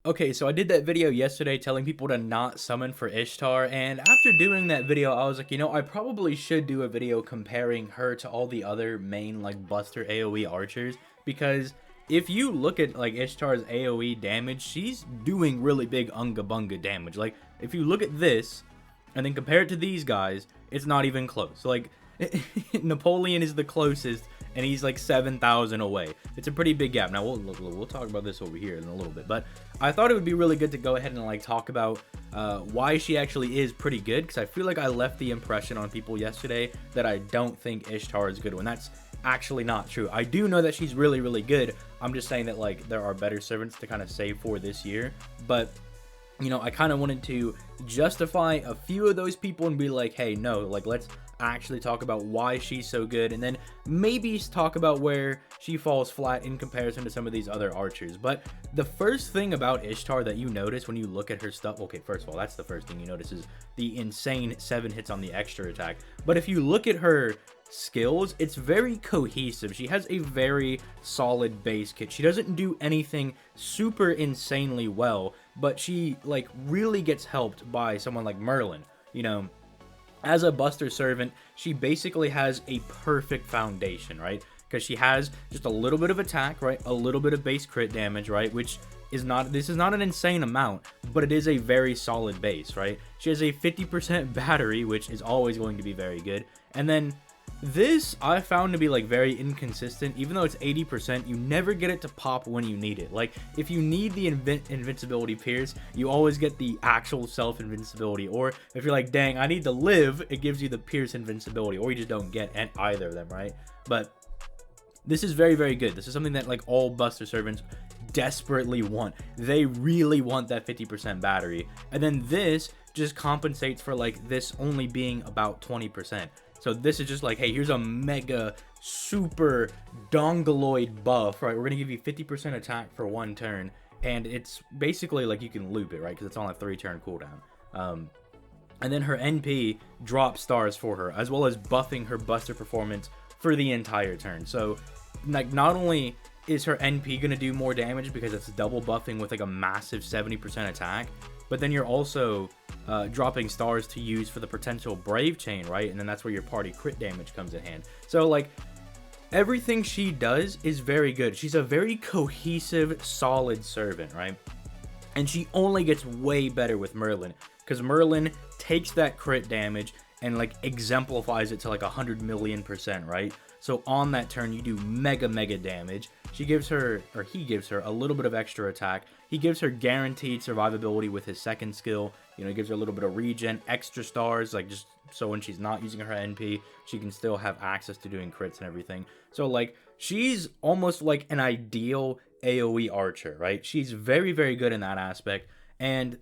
Okay, so I did that video yesterday telling people to not summon for Ishtar, and after doing that video, I was like, I probably should do a video comparing her to all the other main, like, Buster AoE archers, because if you look at, like, Ishtar's AoE damage, she's doing really big Unga Bunga damage. Like, if you look at this, and then compare it to these guys, it's not even close. Like, Napoleon is the closest, and he's like 7,000 away. It's a pretty big gap. Now we'll talk about this over here in a little bit, but I thought it would be really good to go ahead and like talk about why she actually is pretty good, because I feel like I left the impression on people yesterday that I don't think Ishtar is good, when that's actually not true. I do know that she's really, really good. I'm just saying that like there are better servants to kind of save for this year, but I kind of wanted to justify a few of those people and be like, hey, no, like, let's actually talk about why she's so good, and then maybe talk about where she falls flat in comparison to some of these other archers. But the first thing about Ishtar that you notice when you look at her stuff, okay, first of all, that's the first thing you notice, is the insane 7 hits on the extra attack. But if you look at her skills, it's very cohesive. She has a very solid base kit. She doesn't do anything super insanely well, but she like really gets helped by someone like Merlin. As a Buster servant, she basically has a perfect foundation, right? Because she has just a little bit of attack, right? A little bit of base crit damage, right? Which is not, this is not an insane amount, but it is a very solid base, right? She has a 50% battery, which is always going to be very good. And then this I found to be like very inconsistent. Even though it's 80%, you never get it to pop when you need it. Like, if you need the invincibility pierce, you always get the actual self invincibility. Or if you're like, dang, I need to live, it gives you the pierce invincibility. Or you just don't get either of them, right? But this is very, very good. This is something that like all Buster servants desperately want. They really want that 50% battery. And then this just compensates for like this only being about 20%. So this is just like, hey, here's a mega super dongoloid buff, right? We're going to give you 50% attack for 1 turn. And it's basically like you can loop it, right? Because it's on a 3-turn cooldown. And then her NP drops stars for her, as well as buffing her Buster performance for the entire turn. So like, not only is her NP going to do more damage because it's double buffing with like a massive 70% attack, but then you're also dropping stars to use for the potential Brave Chain, right? And then that's where your party crit damage comes in hand. So like, everything she does is very good. She's a very cohesive, solid servant, right? And she only gets way better with Merlin, because Merlin takes that crit damage and like exemplifies it to like 100 million%, right? So on that turn, you do mega damage. She gives her, or he gives her, a little bit of extra attack. He gives her guaranteed survivability with his second skill. He gives her a little bit of regen, extra stars, like just so when she's not using her NP, she can still have access to doing crits and everything. So like, she's almost like an ideal AoE archer, right? She's very, very good in that aspect. And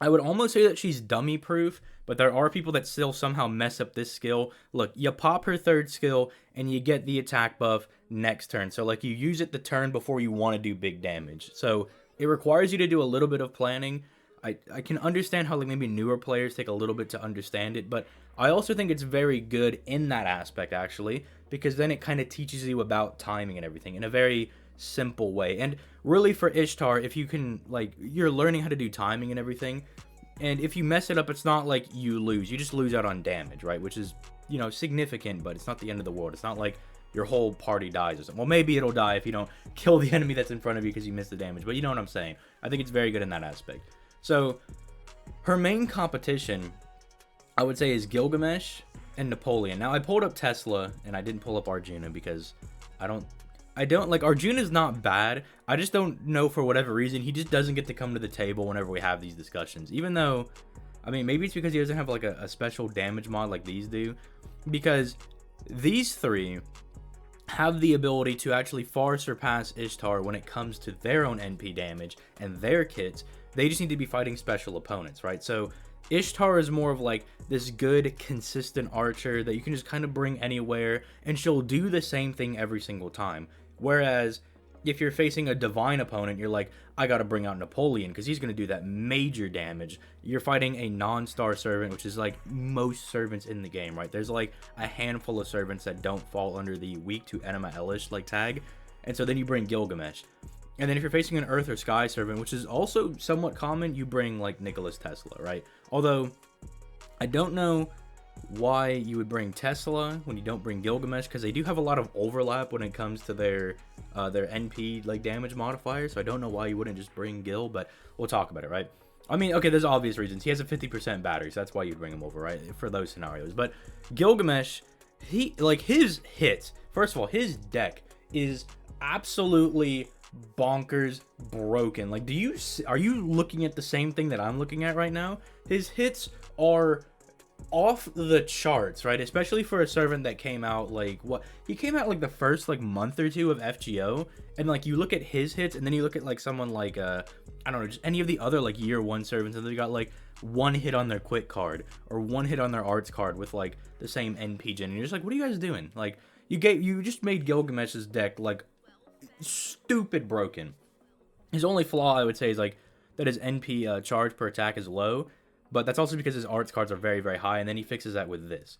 I would almost say that she's dummy proof, but there are people that still somehow mess up this skill. Look, you pop her 3rd skill and you get the attack buff next turn. So like, you use it the turn before you want to do big damage. So it requires you to do a little bit of planning. I can understand how like maybe newer players take a little bit to understand it, but I also think it's very good in that aspect actually, because then it kind of teaches you about timing and everything in a very simple way. And really for Ishtar, if you can, like, you're learning how to do timing and everything, and if you mess it up, it's not like you lose. You just lose out on damage, right? Which is, significant, but it's not the end of the world. It's not like your whole party dies or something. Well, maybe it'll die if you don't kill the enemy that's in front of you because you missed the damage, but you know what I'm saying. I think it's very good in that aspect. So her main competition, I would say, is Gilgamesh and Napoleon. Now I pulled up Tesla and I didn't pull up Arjuna because I don't like, Arjuna's not bad. I just don't know, for whatever reason, he just doesn't get to come to the table whenever we have these discussions. Even though, I mean, maybe it's because he doesn't have like a special damage mod like these do, because these 3 have the ability to actually far surpass Ishtar when it comes to their own NP damage and their kits. They just need to be fighting special opponents, right? So Ishtar is more of like this good, consistent archer that you can just kind of bring anywhere, and she'll do the same thing every single time. Whereas if you're facing a divine opponent, you're like, I gotta bring out Napoleon because he's gonna do that major damage. You're fighting a non-star servant, which is like most servants in the game, right? There's like a handful of servants that don't fall under the weak to enema elish like tag. And so then you bring Gilgamesh. And then if you're facing an Earth or Sky servant, which is also somewhat common, you bring like Nicholas Tesla, right? Although I don't know why you would bring Tesla when you don't bring Gilgamesh, because they do have a lot of overlap when it comes to their NP like damage modifier. So I don't know why you wouldn't just bring Gil, but we'll talk about it, right? I mean, okay, there's obvious reasons. He has a 50% battery, so that's why you'd bring him over, right? For those scenarios. But Gilgamesh, he like his hits. First of all, his deck is absolutely bonkers broken. Like, are you looking at the same thing that I'm looking at right now? His hits are off the charts, right? Especially for a servant that came out like he came out like the first like month or two of FGO, and like you look at his hits and then you look at like someone like I don't know, just any of the other like year one servants, and they got like one hit on their quick card or one hit on their arts card with like the same NP gen, and you're just like, what are you guys doing? Like, you just made Gilgamesh's deck like stupid broken. His only flaw, I would say, is like that his NP charge per attack is low, but that's also because his arts cards are very, very high, and then he fixes that with this.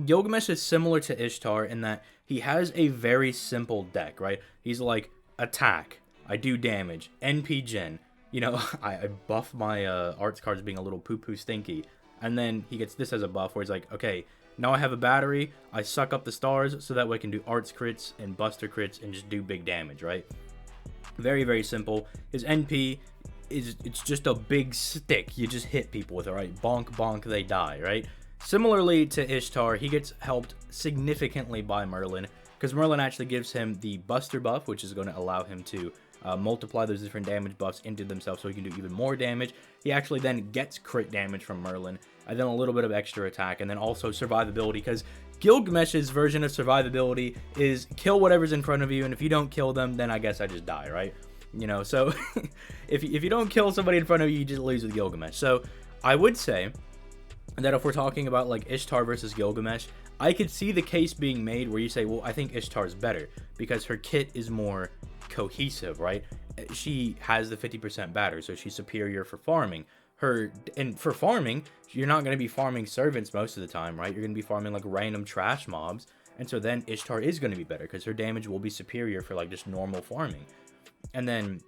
Gilgamesh is similar to Ishtar in that he has a very simple deck, right? He's like, attack, I do damage, NP gen, you know, I buff my arts cards being a little poo-poo stinky, and then he gets this as a buff where he's like, okay, now I have a battery, I suck up the stars so that way I can do arts crits and buster crits and just do big damage, right? Very, very simple. His NP it's just a big stick. You just hit people with it, right? Bonk, bonk, they die, right? Similarly to Ishtar, he gets helped significantly by Merlin, because Merlin actually gives him the Buster buff, which is going to allow him to multiply those different damage buffs into themselves so he can do even more damage. He actually then gets crit damage from Merlin, and then a little bit of extra attack, and then also survivability, because Gilgamesh's version of survivability is kill whatever's in front of you, and if you don't kill them, then I guess I just die, right? You know, so if you don't kill somebody in front of you, you just lose with Gilgamesh. So I would say that if we're talking about like Ishtar versus Gilgamesh, I could see the case being made where you say, well, I think Ishtar's better because her kit is more cohesive, right? She has the 50% batter, so she's superior for farming. And for farming, you're not going to be farming servants most of the time, right? You're going to be farming like random trash mobs, and so then Ishtar is going to be better because her damage will be superior for like just normal farming. And then,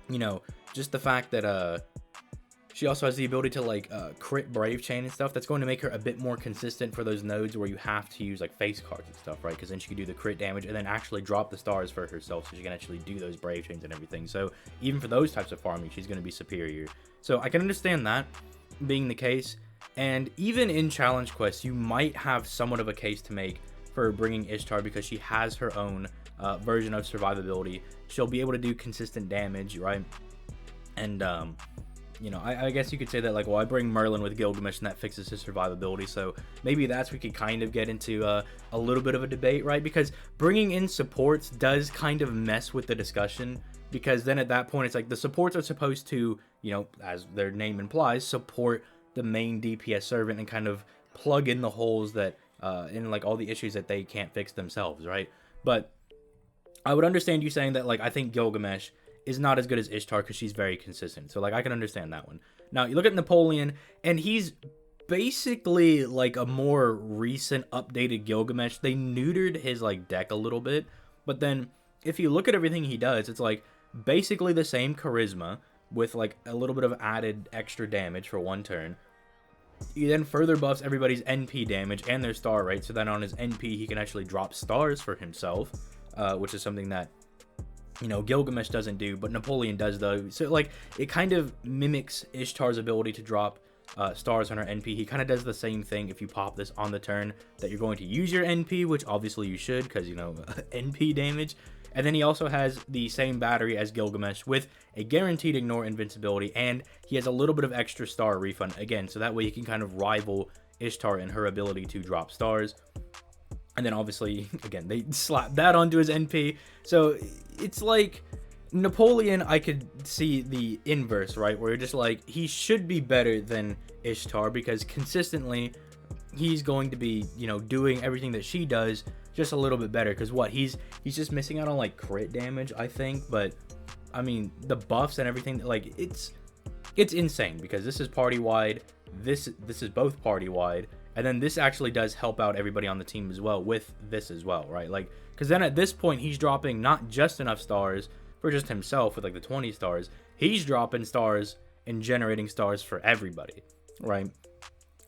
you know, just the fact that she also has the ability to like crit Brave Chain and stuff, that's going to make her a bit more consistent for those nodes where you have to use like face cards and stuff, right? Because then she can do the crit damage and then actually drop the stars for herself, so she can actually do those Brave Chains and everything. So even for those types of farming, she's going to be superior. So I can understand that being the case. And even in challenge quests, you might have somewhat of a case to make for bringing Ishtar because she has her own version of survivability. She'll be able to do consistent damage, right? And you know, I guess you could say that like, well, I bring Merlin with Gilgamesh and that fixes his survivability, so maybe that's we could kind of get into a little bit of a debate, right? Because bringing in supports does kind of mess with the discussion, because then at that point it's like the supports are supposed to, you know, as their name implies, support the main DPS servant and kind of plug in the holes that in like all the issues that they can't fix themselves, right? But I would understand you saying that like, I think Gilgamesh is not as good as Ishtar because she's very consistent. So like, I can understand that one. Now you look at Napoleon, and he's basically like a more recent updated Gilgamesh. They neutered his like deck a little bit, but then if you look at everything he does, it's like basically the same charisma with like a little bit of added extra damage for one turn. He then further buffs everybody's NP damage and their star rate, so then on his NP he can actually drop stars for himself, which is something that, you know, Gilgamesh doesn't do, but Napoleon does though. So like, it kind of mimics Ishtar's ability to drop stars on her NP. He kind of does the same thing if you pop this on the turn that you're going to use your NP, which obviously you should, because, you know, NP damage. And then he also has the same battery as Gilgamesh with a guaranteed ignore invincibility, and he has a little bit of extra star refund again, so that way he can kind of rival Ishtar in her ability to drop stars. And then obviously, again, they slap that onto his NP. So it's like Napoleon, I could see the inverse, right? Where you're just like, he should be better than Ishtar because consistently he's going to be, you know, doing everything that she does just a little bit better. Because what, he's just missing out on like crit damage, I think. But I mean, the buffs and everything, like it's insane because this is party wide. This is both party wide. And then this actually does help out everybody on the team as well with this as well, right? Like, because then at this point, he's dropping not just enough stars, for just himself with like the 20 stars. He's dropping stars and generating stars for everybody, right?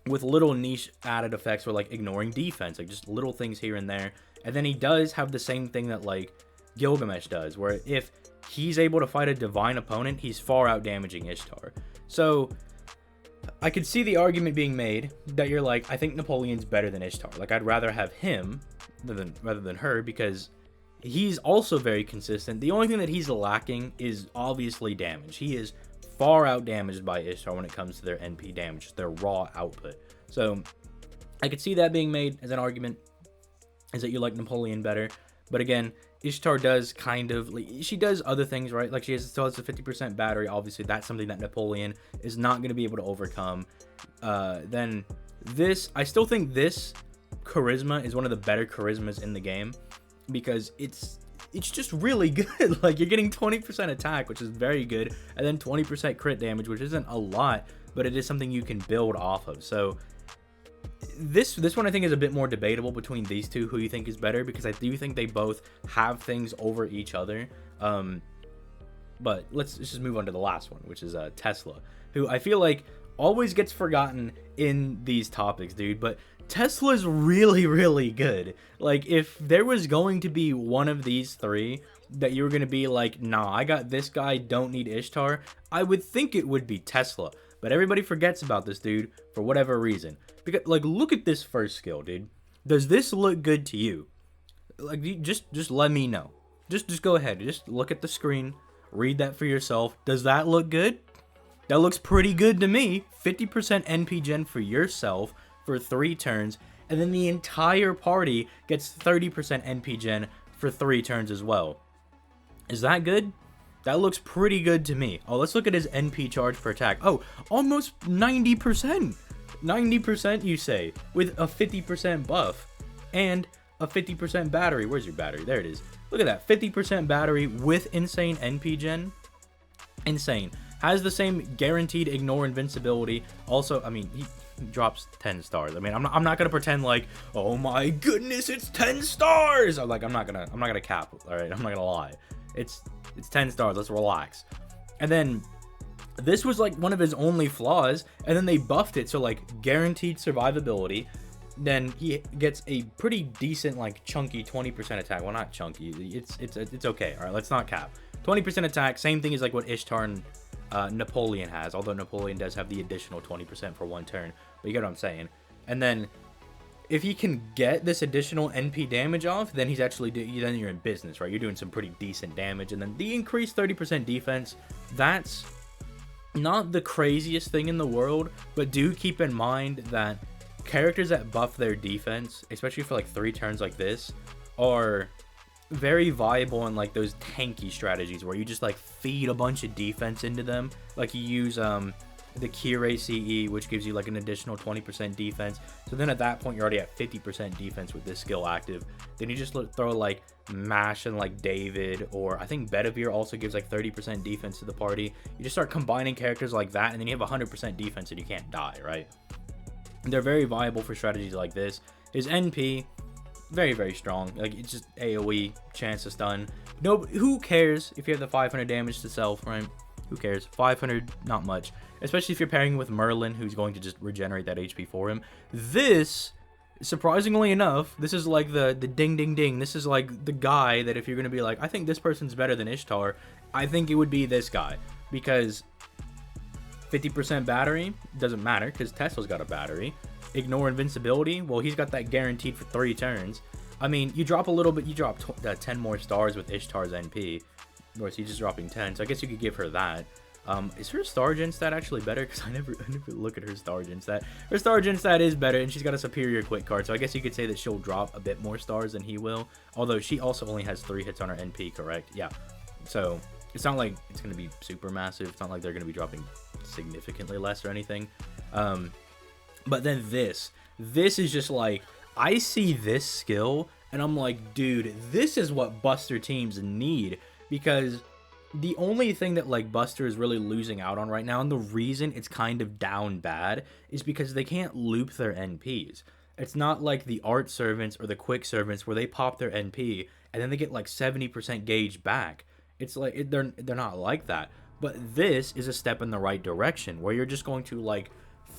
With little niche added effects for like ignoring defense, like just little things here and there. And then he does have the same thing that like Gilgamesh does, where if he's able to fight a divine opponent, he's far out damaging Ishtar. So I could see the argument being made that you're like, I think Napoleon's better than Ishtar. Like, I'd rather have him rather than her, because he's also very consistent. The only thing that he's lacking is obviously damage. He is far out damaged by Ishtar when it comes to their NP damage, their raw output. So I could see that being made as an argument, is that you like Napoleon better. But again, Ishtar does kind of, like, she does other things, right? Like, still has a 50% battery. Obviously, that's something that Napoleon is not going to be able to overcome. Then this, I still think this charisma is one of the better charismas in the game, because it's just really good. Like, you're getting 20% attack, which is very good, and then 20% crit damage, which isn't a lot, but it is something you can build off of. So this one I think is a bit more debatable between these two, who you think is better, because I do think they both have things over each other. But let's just move on to the last one, which is Tesla, who I feel like always gets forgotten in these topics, dude. But Tesla's really, really good. Like, if there was going to be one of these three that you were going to be like, nah, I got this guy, don't need Ishtar, I would think it would be Tesla. But everybody forgets about this dude for whatever reason. Because, like, look at this first skill, dude. Does this look good to you? Like, just let me know. Just go ahead. Just look at the screen. Read that for yourself. Does that look good? That looks pretty good to me. 50% NP gen for yourself for 3 turns. And then the entire party gets 30% NP gen for 3 turns as well. Is that good? That looks pretty good to me. Oh, let's look at his NP charge per attack. Oh, almost 90%. 90%, you say, with a 50% buff and a 50% battery. Where's your battery? There it is. Look at that. 50% battery with insane NP gen. Insane. Has the same guaranteed ignore invincibility. Also, I mean, he drops 10 stars. I mean, I'm not gonna pretend like, oh my goodness, it's 10 stars. I'm not gonna cap. All right, I'm not gonna lie. It's 10 stars. Let's relax. And then this was like one of his only flaws, and then they buffed it, so like guaranteed survivability. Then he gets a pretty decent, like, chunky 20% attack. Well, not chunky. It's okay. All right, let's not cap. 20% attack. Same thing as like what Ishtar and Napoleon has. Although Napoleon does have the additional 20% for 1 turn. But you get what I'm saying. And then if he can get this additional NP damage off, then he's actually then you're in business, right? You're doing some pretty decent damage. And then the increased 30% defense. That's not the craziest thing in the world, but do keep in mind that characters that buff their defense, especially for like 3 turns like this, are very viable in like those tanky strategies where you just like feed a bunch of defense into them. Like, you use the Kire CE, which gives you like an additional 20% defense. So then at that point you're already at 50% defense with this skill active. Then you just throw like Mash and like David, or I think Bedivere also gives like 30% defense to the party. You just start combining characters like that, and then you have 100% defense and you can't die, right? They're very viable for strategies like this. His NP, very, very strong. Like, it's just AoE, chance to stun. No, who cares if you have the 500 damage to self, right? Who cares? 500, not much. Especially if you're pairing with Merlin, who's going to just regenerate that HP for him. This, surprisingly enough, this is like the ding, ding, ding. This is like the guy that if you're going to be like, I think this person's better than Ishtar, I think it would be this guy. Because 50% battery, doesn't matter because Tesla's got a battery. Ignore invincibility, well, he's got that guaranteed for 3 turns. I mean, you drop a little bit, you drop 10 more stars with Ishtar's NP, whereas he's just dropping 10, so I guess you could give her that. Is her star gen stat actually better? Because I never look at her star gen stat. Her star gen stat is better, and she's got a superior quick card, so I guess you could say that she'll drop a bit more stars than he will. Although she also only has 3 hits on her NP, correct? Yeah. So it's not like it's going to be super massive. It's not like they're going to be dropping significantly less or anything. But then this is just like, I see this skill and I'm like, dude, this is what Buster teams need, because the only thing that like Buster is really losing out on right now, and the reason it's kind of down bad, is because they can't loop their NPs. It's not like the art servants or the quick servants where they pop their NP and then they get like 70% gauge back. It's like they're not like that. But this is a step in the right direction where you're just going to like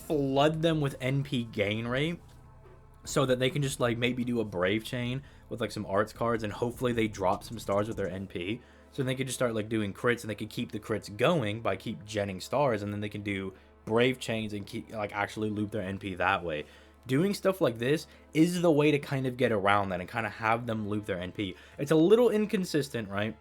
flood them with NP gain rate so that they can just like maybe do a brave chain with like some arts cards, and hopefully they drop some stars with their NP, so they can just start like doing crits, and they can keep the crits going by keep genning stars, and then they can do brave chains and keep like actually loop their NP that way. Doing stuff like this is the way to kind of get around that and kind of have them loop their NP. It's a little inconsistent, right?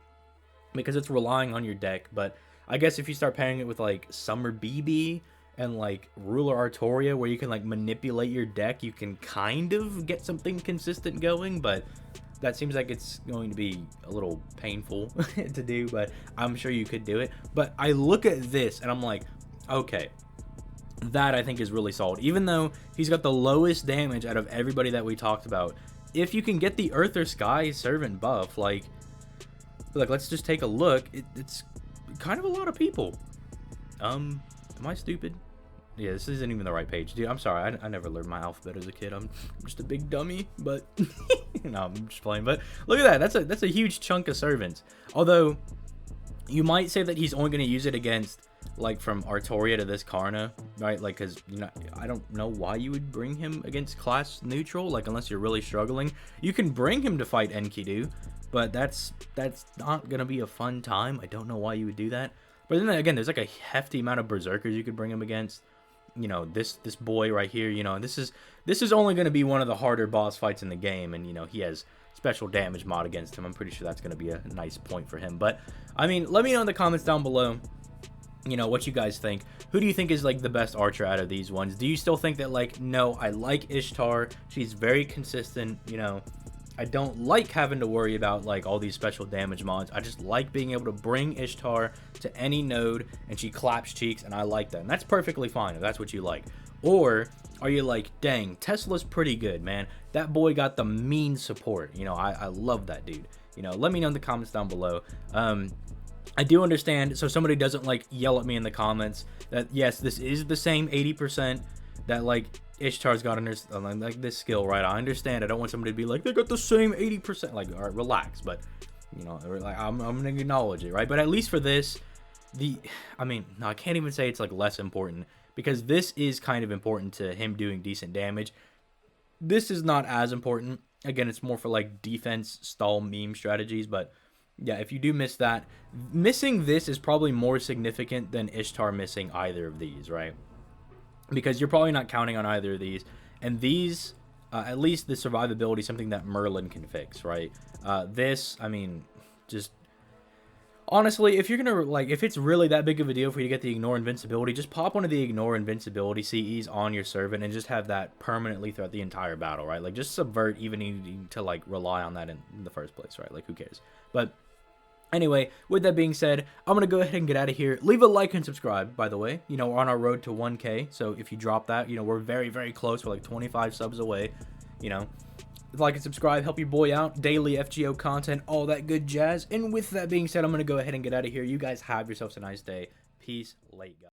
Because it's relying on your deck, but I guess if you start pairing it with like Summer BB and like Ruler Artoria, where you can like manipulate your deck, you can kind of get something consistent going, but that seems like it's going to be a little painful to do, but I'm sure you could do it. But I look at this and I'm like, okay, that I think is really solid. Even though he's got the lowest damage out of everybody that we talked about, if you can get the Earth or Sky Servant buff, like let's just take a look. It's kind of a lot of people. Am I stupid? Yeah, this isn't even the right page, dude. I'm sorry. I never learned my alphabet as a kid. I'm just a big dummy, but no, I'm just playing. But look at that. That's a huge chunk of servants. Although you might say that he's only going to use it against like from Artoria to this Karna, right? Like, because you know, I don't know why you would bring him against class neutral, like unless you're really struggling. You can bring him to fight Enkidu, but that's not gonna be a fun time. I don't know why you would do that. But then again, there's like a hefty amount of berserkers you could bring him against. You know, this boy right here, you know, this is only going to be one of the harder boss fights in the game, and you know, he has special damage mod against him. I'm pretty sure that's going to be a nice point for him. But I mean, let me know in the comments down below, you know, what you guys think. Who do you think is like the best archer out of these ones? Do you still think that, like, no, I like Ishtar, she's very consistent, you know, I don't like having to worry about like all these special damage mods. I just like being able to bring Ishtar to any node and she claps cheeks, and I like that, and that's perfectly fine if that's what you like? Or are you like, dang, Tesla's pretty good, man, that boy got the mean support, you know, I love that dude? You know, let me know in the comments down below. I do understand, so somebody doesn't like yell at me in the comments that yes, this is the same 80% that like Ishtar's got on like this skill, right? I understand. I don't want somebody to be like, they got the same 80%. Like, all right, relax. But you know, like, I'm gonna acknowledge it, right? But at least for this, I mean, no, I can't even say it's like less important, because this is kind of important to him doing decent damage. This is not as important. Again, it's more for like defense stall meme strategies. But yeah, if you do miss that, missing this is probably more significant than Ishtar missing either of these, right? Because you're probably not counting on either of these, and these, at least the survivability is something that Merlin can fix, right? This, I mean, just honestly, if you're gonna like, if it's really that big of a deal for you to get the ignore invincibility, just pop one of the ignore invincibility CEs on your servant and just have that permanently throughout the entire battle, right? Like, just subvert even needing to like rely on that in the first place, right? Like, who cares? But anyway, with that being said, I'm going to go ahead and get out of here. Leave a like and subscribe, by the way. You know, we're on our road to 1K, so if you drop that, you know, we're very, very close. We're like 25 subs away, you know. Like and subscribe, help your boy out. Daily FGO content, all that good jazz. And with that being said, I'm going to go ahead and get out of here. You guys have yourselves a nice day. Peace, late, guys.